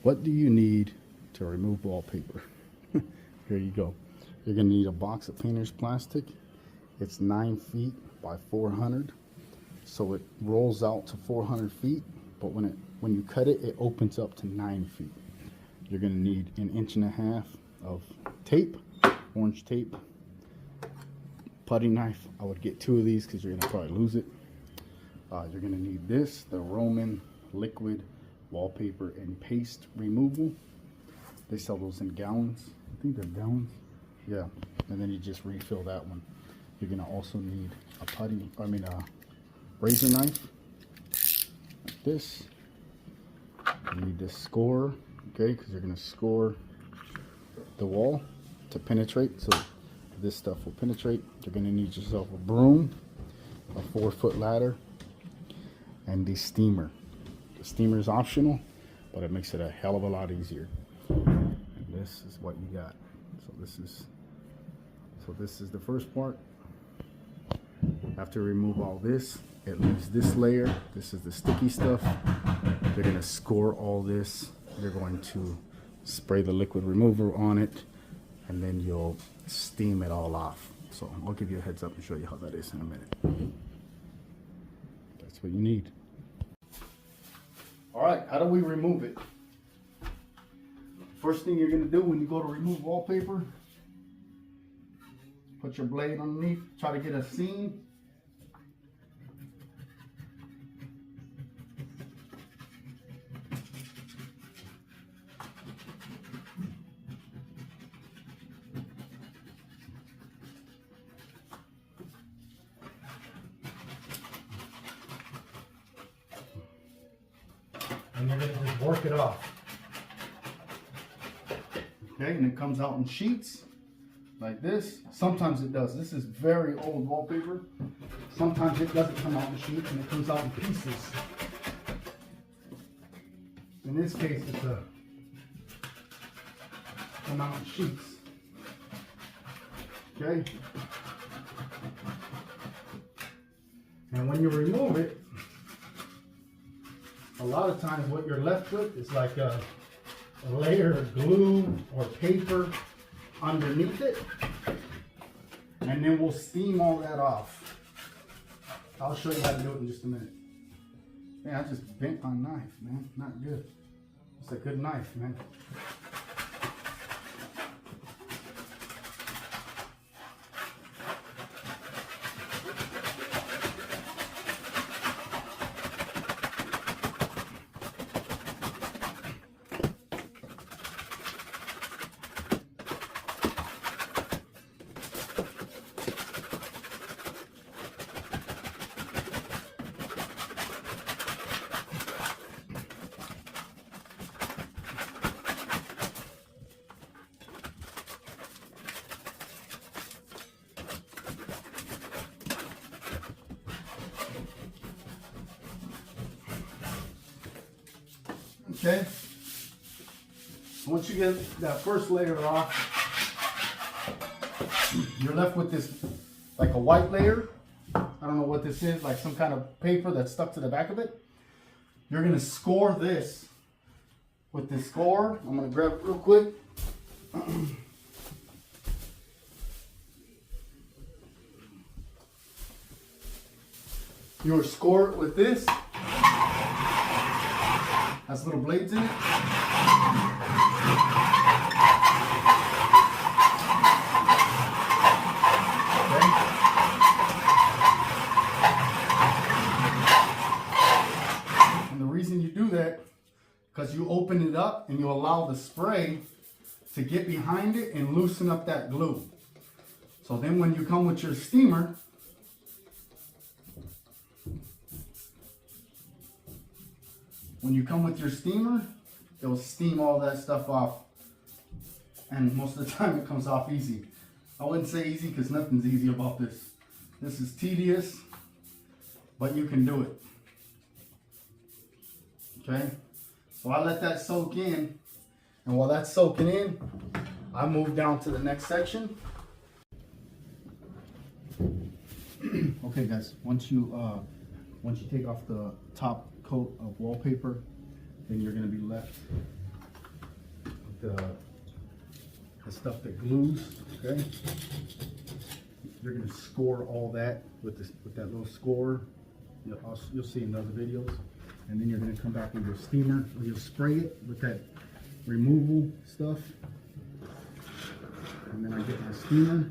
What do you need to remove wallpaper? Here you go. You're gonna need a box of painter's plastic. It's 9 feet by 400. So it rolls out to 400 feet, but when you cut it, it opens up to 9 feet. You're gonna need 1.5 inches of tape, orange tape, putty knife. I would get 2 of these because you're gonna probably lose it. You're gonna need this, the Roman liquid wallpaper and paste removal. They sell those in gallons. I think they're gallons. Yeah, and then you just refill that one. You're gonna also need a razor knife, like this. You need this scorer, okay, because you're gonna score the wall to penetrate, so this stuff will penetrate. You're gonna need yourself a broom, a 4-foot ladder, and the steamer. The steamer is optional, but it makes it a hell of a lot easier. And this is what you got. So this is the first part. After you remove all this, it leaves this layer. This is the sticky stuff. You're gonna score all this. You're going to spray the liquid remover on it, and then you'll steam it all off. So I'll give you a heads up and show you how that is in a minute. That's what you need. All right, how do we remove it? First thing you're gonna do when you go to remove wallpaper, put your blade underneath, try to get a seam. And you're gonna just work it off. Okay, and it comes out in sheets like this. Sometimes it does. This is very old wallpaper. Sometimes it doesn't come out in sheets and it comes out in pieces. In this case, it's a come out in sheets. Okay. And when you remove it, a lot of times what you're left with is like a layer of glue or paper underneath it, and then we'll steam all that off. I'll show you how to do it in just a minute. Man, I just bent my knife, man. Not good. It's a good knife, man. Okay, once you get that first layer off, you're left with this, like a white layer. I don't know what this is, like some kind of paper that's stuck to the back of it. You're gonna score this with this score. I'm gonna grab it real quick. You'll score it with this. Has little blades in it. Okay. And the reason you do that, because you open it up and you allow the spray to get behind it and loosen up that glue. So then when you come with your steamer, it'll steam all that stuff off. And most of the time it comes off easy. I wouldn't say easy because nothing's easy about this. This is tedious, but you can do it. Okay? So I let that soak in. And while that's soaking in, I move down to the next section. Okay guys, once you take off the top coat of wallpaper, then you're going to be left the stuff that glues, okay? You're gonna score all that with that little scorer. You'll see in other videos. And then you're gonna come back with your steamer, or you'll spray it with that removal stuff. And then I get my steamer.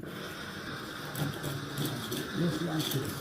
Just like this.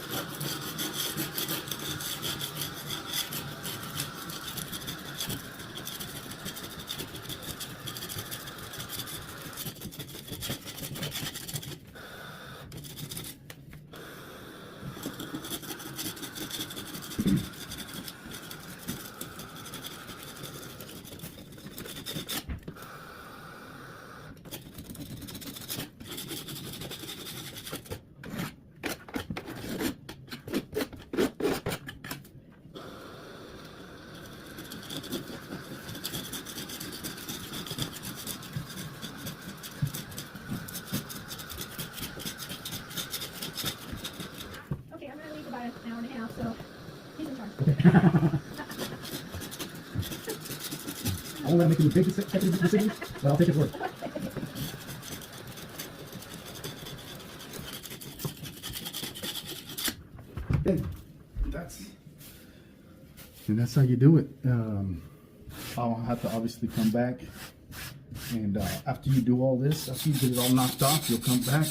An hour and a half, so he's in charge. I won't let him make any big decisions, but I'll take his word. That's how you do it. I'll have to obviously come back, and after you do all this, after you get it all knocked off, you'll come back,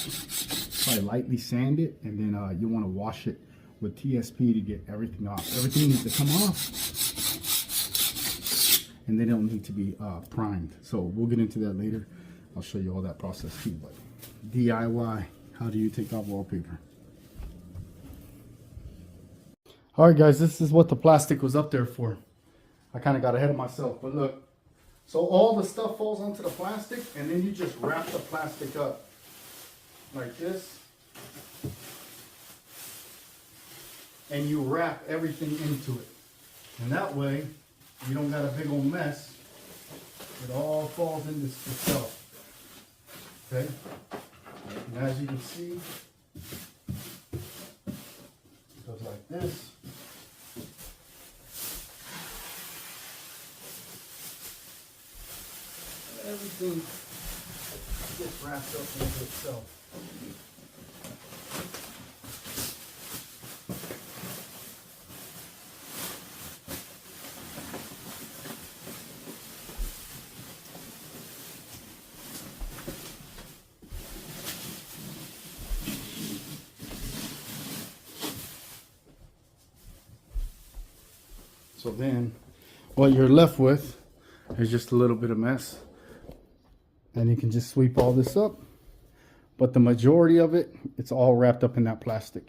probably lightly sand it, and then you'll want to wash it with TSP to get everything off. Everything needs to come off, and they don't need to be primed. So we'll get into that later. I'll show you all that process too. But DIY, how do you take off wallpaper? All right, guys, this is what the plastic was up there for. I kind of got ahead of myself, but look. So all the stuff falls onto the plastic, and then you just wrap the plastic up like this. And you wrap everything into it. And that way, you don't got a big old mess. It all falls into itself. Okay? And as you can see, it goes like this. Everything gets wrapped up into itself. So then what you're left with is just a little bit of mess. And you can just sweep all this up. But the majority of it, it's all wrapped up in that plastic.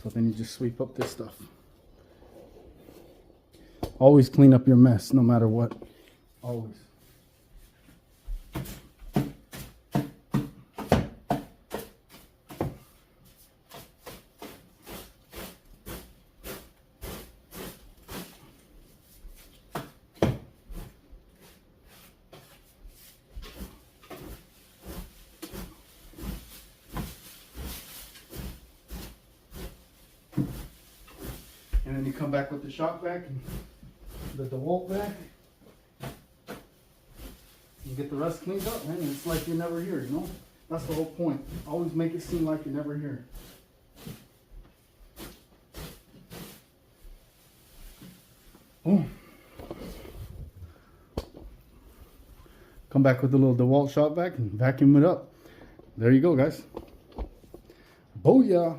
So then you just sweep up this stuff. Always clean up your mess, no matter what. Always. And then you come back with the shop vac and the DeWalt vac. You get the rest cleaned up, man. It's like you're never here, you know? That's the whole point. Always make it seem like you're never here. Boom. Come back with the little DeWalt shop vac and vacuum it up. There you go, guys. Booyah.